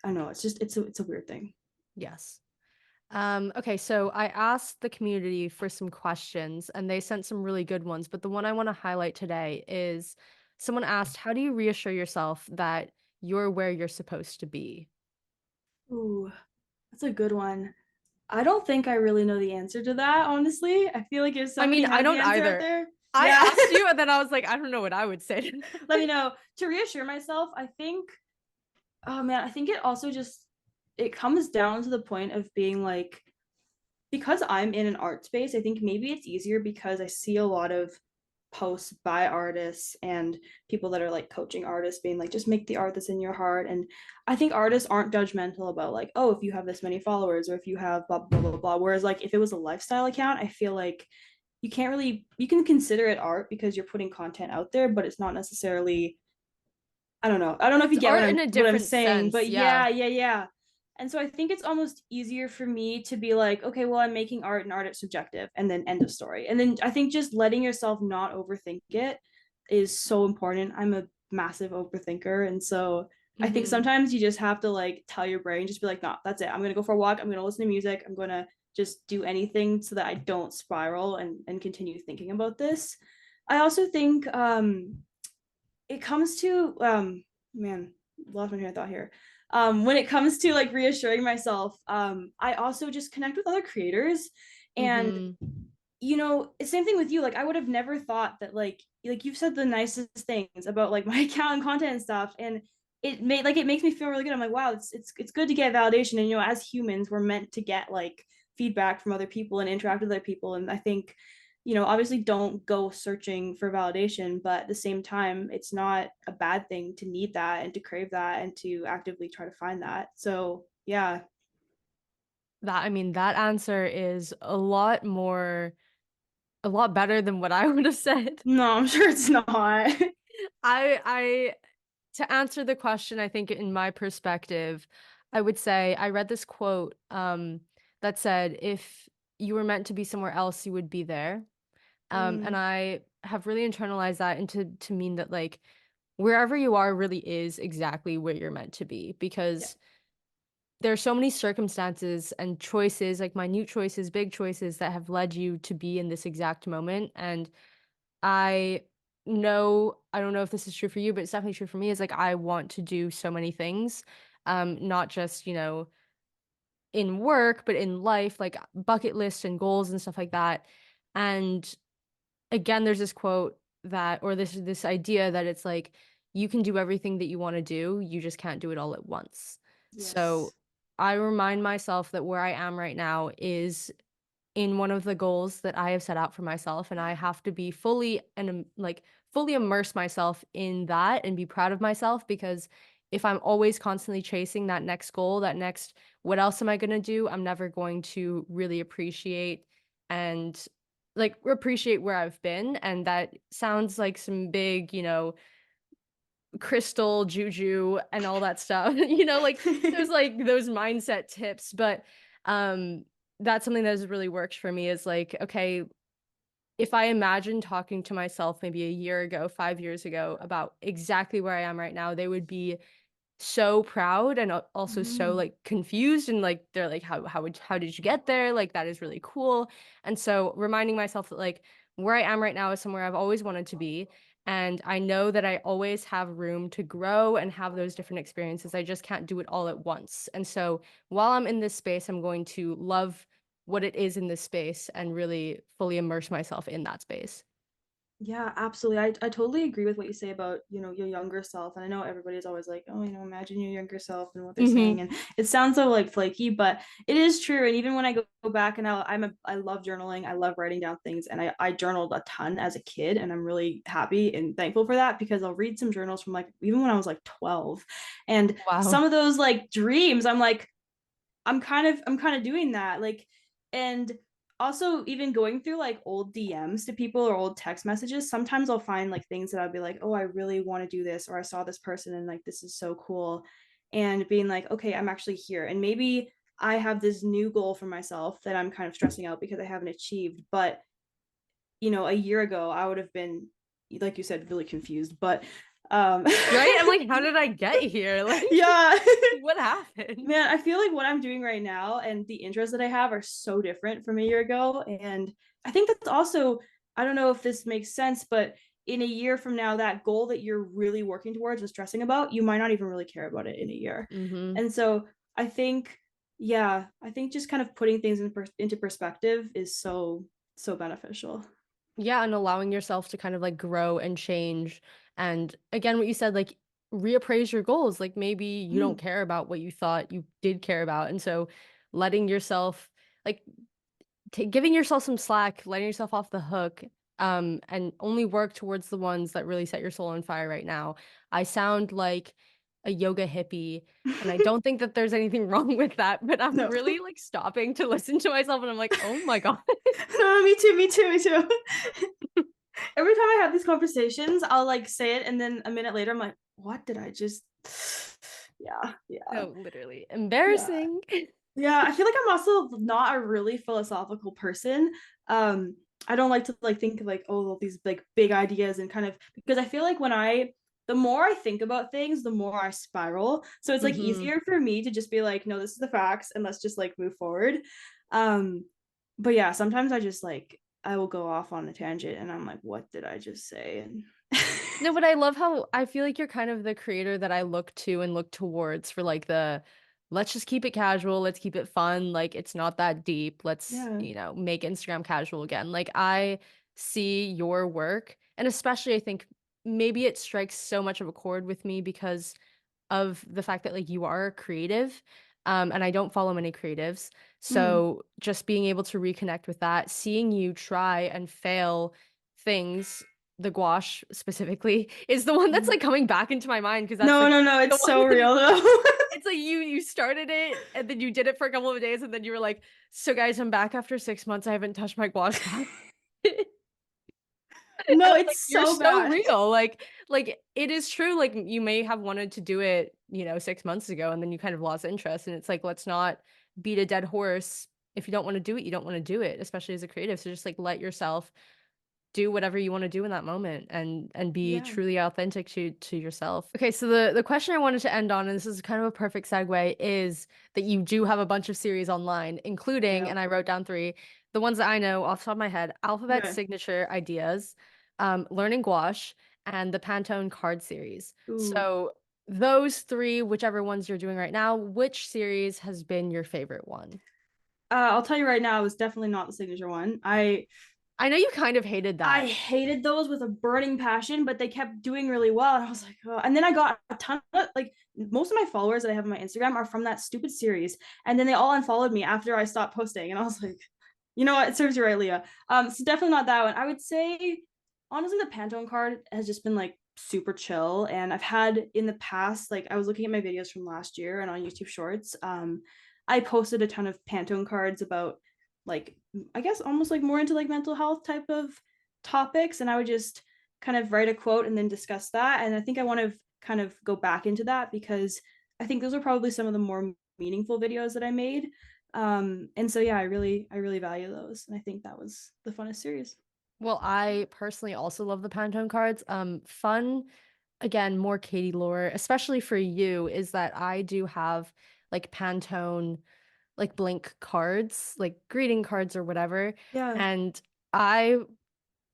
Speaker 2: I don't know, it's a weird thing.
Speaker 1: Yes. Okay, so I asked the community for some questions and they sent some really good ones, but the one I want to highlight today is someone asked, how do you reassure yourself that you're where you're supposed to be?
Speaker 2: Ooh, that's a good one. I don't think I really know the answer to that, honestly. I feel like if
Speaker 1: I
Speaker 2: somebody
Speaker 1: mean, I
Speaker 2: has the
Speaker 1: don't
Speaker 2: answer out
Speaker 1: either.
Speaker 2: there,
Speaker 1: I
Speaker 2: yeah,
Speaker 1: asked you and then I was like, I don't know what I would say to
Speaker 2: let me
Speaker 1: that.
Speaker 2: know. To reassure myself, I think, oh man, I think it also just it comes down to the point of being like, because I'm in an art space, I think maybe it's easier because I see a lot of posts by artists and people that are like coaching artists being like, just make the art that's in your heart. And I think artists aren't judgmental about like, oh, if you have this many followers or if you have blah blah blah blah. Whereas like if it was a lifestyle account, I feel like you can consider it art because you're putting content out there, but it's not necessarily, I don't know if you
Speaker 1: It's
Speaker 2: get
Speaker 1: art in a
Speaker 2: what I'm
Speaker 1: different
Speaker 2: saying,
Speaker 1: sense.
Speaker 2: but
Speaker 1: Yeah.
Speaker 2: yeah. And so I think it's almost easier for me to be like, okay, well, I'm making art and art is subjective, and then end of story. And then I think just letting yourself not overthink it is so important. I'm a massive overthinker, and so I think
Speaker 1: Mm-hmm.
Speaker 2: sometimes you just have to like tell your brain, just be like, nah, that's it. I'm gonna go for a walk. I'm gonna listen to music. I'm gonna just do anything so that I don't spiral and continue thinking about this. I also think it comes to man, lost my train of thought here. When it comes to like reassuring myself, I also just connect with other creators. And
Speaker 1: Mm-hmm.
Speaker 2: same thing with you. Like I would have never thought that like you've said the nicest things about like my account and content and stuff, and it makes me feel really good. I'm like, wow, it's good to get validation. And as humans we're meant to get like feedback from other people and interact with other people. And I think obviously don't go searching for validation, but at the same time, it's not a bad thing to need that and to crave that and to actively try to find that. So, yeah.
Speaker 1: That answer is a lot better than what I would have said.
Speaker 2: No, I'm sure it's not.
Speaker 1: I To answer the question, I think in my perspective, I would say I read this quote that said, "If you were meant to be somewhere else, you would be there." And
Speaker 2: Mm,
Speaker 1: I have really internalized that into to mean that like wherever you are really is exactly where you're meant to be
Speaker 2: yeah.
Speaker 1: because there are so many circumstances and choices, like minute choices, big choices that have led you to be in this exact moment. And I I don't know if this is true for you, but it's definitely true for me, is like I want to do so many things. Not just, in work, but in life, like bucket lists and goals and stuff like that. And again, there's this quote that or this idea that it's like you can do everything that you want to do, you just can't do it all at once. So
Speaker 2: Yes.
Speaker 1: I remind myself that where I am right now is in one of the goals that I have set out for myself, and I have to be fully immerse myself in that and be proud of myself because if I'm always constantly chasing that next goal, that next what else am I going to do, I'm never going to really appreciate and appreciate where I've been. And that sounds like some big, crystal juju and all that stuff. There's like those mindset tips, but um that's something that has really worked for me is like, okay, if I imagine talking to myself maybe a year ago, 5 years ago about exactly where I am right now, they would be so proud and also so,
Speaker 2: Mhm.
Speaker 1: confused and, they're like, how did you get there?" Like, "That is really cool." And so reminding myself that, where I am right now is somewhere I've always wanted to be, and I know that I always have room to grow and have those different experiences, I just can't do it all at once. And so while I'm in this space, I'm going to love what it is in this space and really fully immerse myself in that space.
Speaker 2: Yeah, absolutely. I totally agree with what you say about, your younger self. And I know everybody's always like, oh, imagine your younger self and what they're saying.
Speaker 1: Mhm.
Speaker 2: And it sounds so like flaky, but it is true. And even when I go back and I love journaling, I love writing down things. And I journaled a ton as a kid. And I'm really happy and thankful for that because I'll read some journals from like even when I was like 12. And
Speaker 1: Wow.
Speaker 2: some of those like dreams, I'm kind of doing that. And also even going through like old DMs to people or old text messages, sometimes I'll find like things that I'll be like, oh, I really want to do this, or I saw this person and like this is so cool. And being like, okay, I'm actually here. And maybe I have this new goal for myself that I'm kind of stressing out because I haven't achieved. But a year ago I would have been, like you said, really confused. But
Speaker 1: Right? I'm like, "How did I get here?"
Speaker 2: yeah.
Speaker 1: What happened?
Speaker 2: Man, I feel like what I'm doing right now and the interests that I have are so different from a year ago. And I think that's also, I don't know if this makes sense, but in a year from now, that goal that you're really working towards or stressing about, you might not even really care about it in a year.
Speaker 1: Mhm.
Speaker 2: And so I think, yeah, I think just kind of putting things into perspective is so beneficial.
Speaker 1: Yeah, and allowing yourself to kind of, grow and change, and again, what you said, reappraise your goals, maybe you don't
Speaker 2: Mm,
Speaker 1: care about what you thought you did care about, and so letting yourself like, giving yourself some slack, letting yourself off the hook, and only work towards the ones that really set your soul on fire right now. I sound like a yoga hippie, and I don't think that there's anything wrong with that, but I'm
Speaker 2: no.
Speaker 1: really, stopping to listen to myself, and I'm like, "Oh my god."
Speaker 2: No, me too, me too, me too. Every time I have these conversations, I'll like say it, and then a minute later, I'm like, what did I just? Yeah, yeah,
Speaker 1: No, literally.
Speaker 2: yeah,
Speaker 1: Embarrassing.
Speaker 2: yeah. I feel like I'm also not a really philosophical person. I don't like to like think of like, oh, all these like big ideas and kind of because I feel like the more I think about things, the more I spiral. So it's like
Speaker 1: Mhm.
Speaker 2: easier for me to just be like, no, this is the facts, and let's just like move forward. Um, but yeah, sometimes I will go off on a tangent and I'm like, what did I just say? And
Speaker 1: No, but I love how I feel like you're kind of the creator that I look to and look towards for let's just keep it casual, let's keep it fun, it's not that deep. Let's,
Speaker 2: yeah.
Speaker 1: make Instagram casual again. Like I see your work and especially I think maybe it strikes so much of a chord with me because of the fact that you are creative and I don't follow many creatives.
Speaker 2: Mhm.
Speaker 1: So just being able to reconnect with that, seeing you try and fail things, the gouache specifically, is the one that's
Speaker 2: Mhm.
Speaker 1: like coming back into my mind because that's
Speaker 2: No,
Speaker 1: like
Speaker 2: no, no,
Speaker 1: the
Speaker 2: it's
Speaker 1: one
Speaker 2: so
Speaker 1: that
Speaker 2: real though.
Speaker 1: it's like you started it and then you did it for a couple of days and then you were like, so guys, I'm back after 6 months. I haven't touched my gouache palette. And
Speaker 2: No,
Speaker 1: I'm like,
Speaker 2: it's
Speaker 1: you're
Speaker 2: so
Speaker 1: so
Speaker 2: bad.
Speaker 1: real. Like it is true. Like you may have wanted to do it, 6 months ago, and then you kind of lost interest. And it's like, let's not beat a dead horse. If you don't want to do it, you don't want to do it, especially as a creative. So just like let yourself do whatever you want to do in that moment and be
Speaker 2: Yeah,
Speaker 1: truly authentic to yourself. Okay, so the question I wanted to end on, and this is kind of a perfect segue, is that you do have a bunch of series online, including,
Speaker 2: yeah.
Speaker 1: and I wrote down three, the ones that I know off the top of my head, Alphabet
Speaker 2: Okay.
Speaker 1: Signature Ideas, Learning Gouache, and the Pantone Card Series.
Speaker 2: Ooh.
Speaker 1: So those three, whichever ones you're doing right now, which series has been your favorite one?
Speaker 2: I'll tell you right now, it was definitely not the signature one.
Speaker 1: I know you kind of hated
Speaker 2: I
Speaker 1: that.
Speaker 2: hated those with a burning passion, but they kept doing really well. And I was like, oh. And then I got a ton of like most of my followers that I have on my Instagram are from that stupid series. And then they all unfollowed me after I stopped posting. And I was like, you know what? It serves you right, Leah. So definitely not that one. I would say honestly, the Pantone card has just been like super chill. And I've had in the past, like I was looking at my videos from last year and on YouTube Shorts. I posted a ton of Pantone cards about like I guess almost like more into like mental health type of topics, and I would just kind of write a quote and then discuss that. And I think I want to kind of go back into that because I think those are probably some of the more meaningful videos that I made. And so yeah, I really value those, and I think that was the funnest series.
Speaker 1: Well, I personally also love the Pantone cards. Fun, again, more Katie lore, especially for you, is that I do have like Pantone, like blank cards, like greeting cards or whatever.
Speaker 2: Yeah,
Speaker 1: And I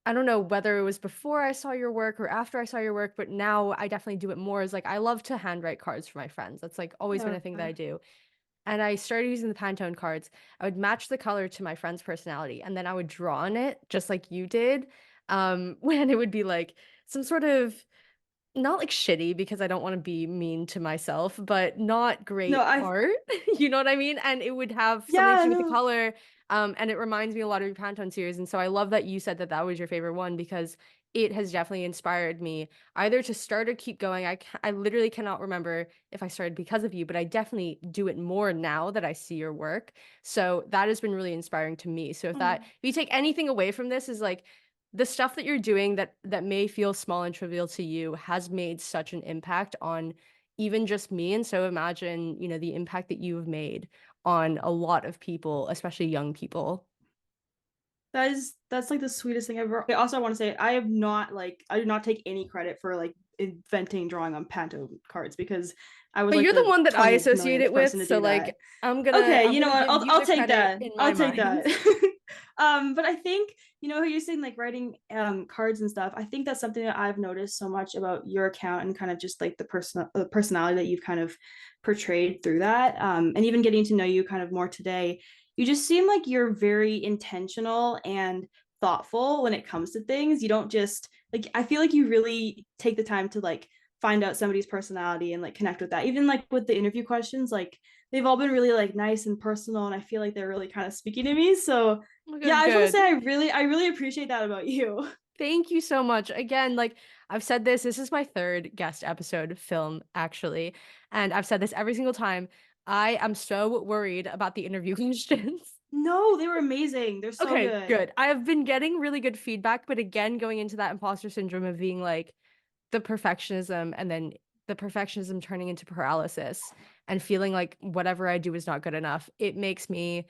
Speaker 1: I don't know whether it was before I saw your work or after I saw your work, but now I definitely do it more. Is like I love to handwrite cards for my friends. That's like always been
Speaker 2: yeah.
Speaker 1: a thing that I do. And I started using the Pantone cards. I would match the color to my friend's personality, and then I would draw on it just like you did. When it would be like some sort of not like shitty because I don't want to be mean to myself, but not
Speaker 2: No,
Speaker 1: great
Speaker 2: I
Speaker 1: art. You know what I mean? And it would have something to
Speaker 2: yeah,
Speaker 1: do with the
Speaker 2: no.
Speaker 1: color. And it reminds me a lot of your Pantone series. And so I love that you said that that was your favorite one because it has definitely inspired me either to start or keep going. I literally cannot remember if I started because of you, but I definitely do it more now that I see your work. So that has been really inspiring to me. So if you take anything away from this is like the stuff that you're doing that may feel small and trivial to you has made such an impact on even just me. And so imagine, the impact that you've made on a lot of people, especially young people.
Speaker 2: That's like the sweetest thing ever. Also, I want to say I do not take any credit for like inventing drawing on Pantone cards because I was
Speaker 1: But
Speaker 2: like
Speaker 1: you're the
Speaker 2: the
Speaker 1: one that I
Speaker 2: 20th
Speaker 1: associate
Speaker 2: millionth
Speaker 1: it with,
Speaker 2: person to
Speaker 1: so
Speaker 2: do that.
Speaker 1: like I'm gonna
Speaker 2: Okay,
Speaker 1: I'm
Speaker 2: you know
Speaker 1: gonna
Speaker 2: what?
Speaker 1: give
Speaker 2: I'll
Speaker 1: you
Speaker 2: I'll
Speaker 1: the
Speaker 2: take
Speaker 1: credit
Speaker 2: that.
Speaker 1: in my
Speaker 2: I'll take
Speaker 1: mind.
Speaker 2: that. But I think how you're saying like writing cards and stuff. I think that's something that I've noticed so much about your account and kind of just like the personality that you've kind of portrayed through that. And even getting to know you kind of more today, you just seem like you're very intentional and thoughtful when it comes to things. You don't just like I feel like you really take the time to like find out somebody's personality and like connect with that. Even like with the interview questions, like they've all been really like nice and personal, and I feel like they're really kind of speaking to me. So
Speaker 1: Oh,
Speaker 2: yeah,
Speaker 1: good,
Speaker 2: I just want to say
Speaker 1: good.
Speaker 2: I really appreciate that about you.
Speaker 1: Thank you so much. Again, like I've said this is my third guest episode film, actually. And I've said this every single time. I am so worried about the interview questions.
Speaker 2: No, they were amazing. They're so
Speaker 1: Okay,
Speaker 2: good.
Speaker 1: good. I have been getting really good feedback, but again, going into that imposter syndrome of being like the perfectionism and then the perfectionism turning into paralysis and feeling like whatever I do is not good enough, it makes me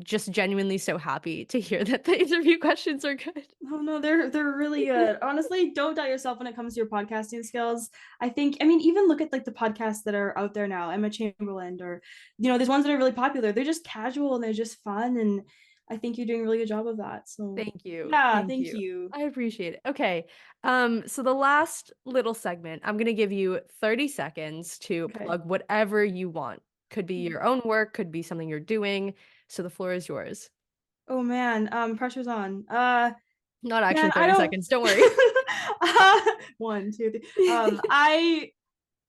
Speaker 1: just genuinely so happy to hear that the interview questions are good.
Speaker 2: Oh no, they're really good. Honestly, don't doubt yourself when it comes to your podcasting skills. I mean, even look at like the podcasts that are out there now, Emma Chamberlain, or there's ones that are really popular. They're just casual and they're just fun, and I think you're doing a really good job of that. So
Speaker 1: Thank you.
Speaker 2: yeah,
Speaker 1: Thank
Speaker 2: thank
Speaker 1: you.
Speaker 2: you.
Speaker 1: I appreciate it. Okay. So the last little segment, I'm gonna give you 30 seconds to
Speaker 2: Okay.
Speaker 1: plug whatever you want. Could be your own work, could be something you're doing. So the floor is yours.
Speaker 2: Oh man, pressure's on.
Speaker 1: Not
Speaker 2: Man,
Speaker 1: actually
Speaker 2: I
Speaker 1: 30
Speaker 2: don't.
Speaker 1: seconds, don't worry.
Speaker 2: One, two, three. I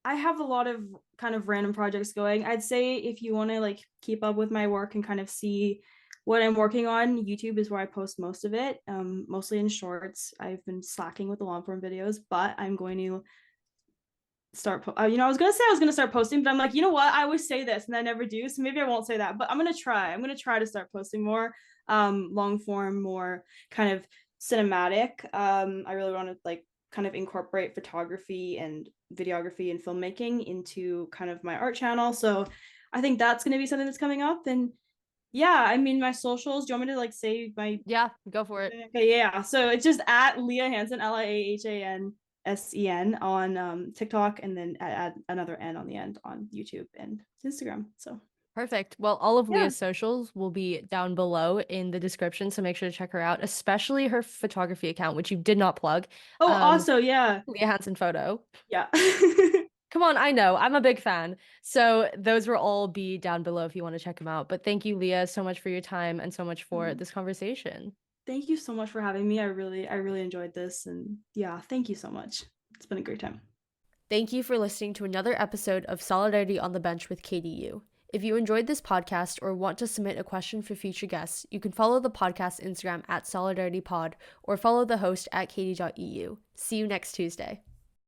Speaker 2: I have a lot of kind of random projects going. I'd say if you want to like keep up with my work and kind of see what I'm working on, YouTube is where I post most of it, mostly in shorts. I've been slacking with the long form videos, but I'm going to start I was gonna say I was gonna start posting, but I'm like, you know what, I always say this and I never do, so maybe I won't say that, but I'm gonna try to start posting more long form, more kind of cinematic. I really want to like kind of incorporate photography and videography and filmmaking into kind of my art channel, so I think that's going to be something that's coming up. And yeah, I mean, my socials, do you want me to like say my
Speaker 1: Yeah, go for it.
Speaker 2: Okay, yeah. So it's just at Leah Hansen, LIAHANSEN on TikTok, and then add another N on the end on YouTube and Instagram. So
Speaker 1: Perfect. Well, all of
Speaker 2: yeah.
Speaker 1: Leah's socials will be down below in the description, so make sure to check her out, especially her photography account, which you did not plug.
Speaker 2: Oh,
Speaker 1: Um,
Speaker 2: also, yeah.
Speaker 1: Leah Hansen Photo.
Speaker 2: Yeah.
Speaker 1: Come on, I know. I'm a big fan. So those will all be down below if you want to check them out. But thank you, Leah, so much for your time and so much for this conversation.
Speaker 2: Thank you so much for having me. I really enjoyed this, and yeah, thank you so much. It's been a great time.
Speaker 1: Thank you for listening to another episode of Solidarity on the Bench with KDU. If you enjoyed this podcast or want to submit a question for future guests, you can follow the podcast Instagram at SolidarityPod or follow the host at katie.eu. See you next Tuesday.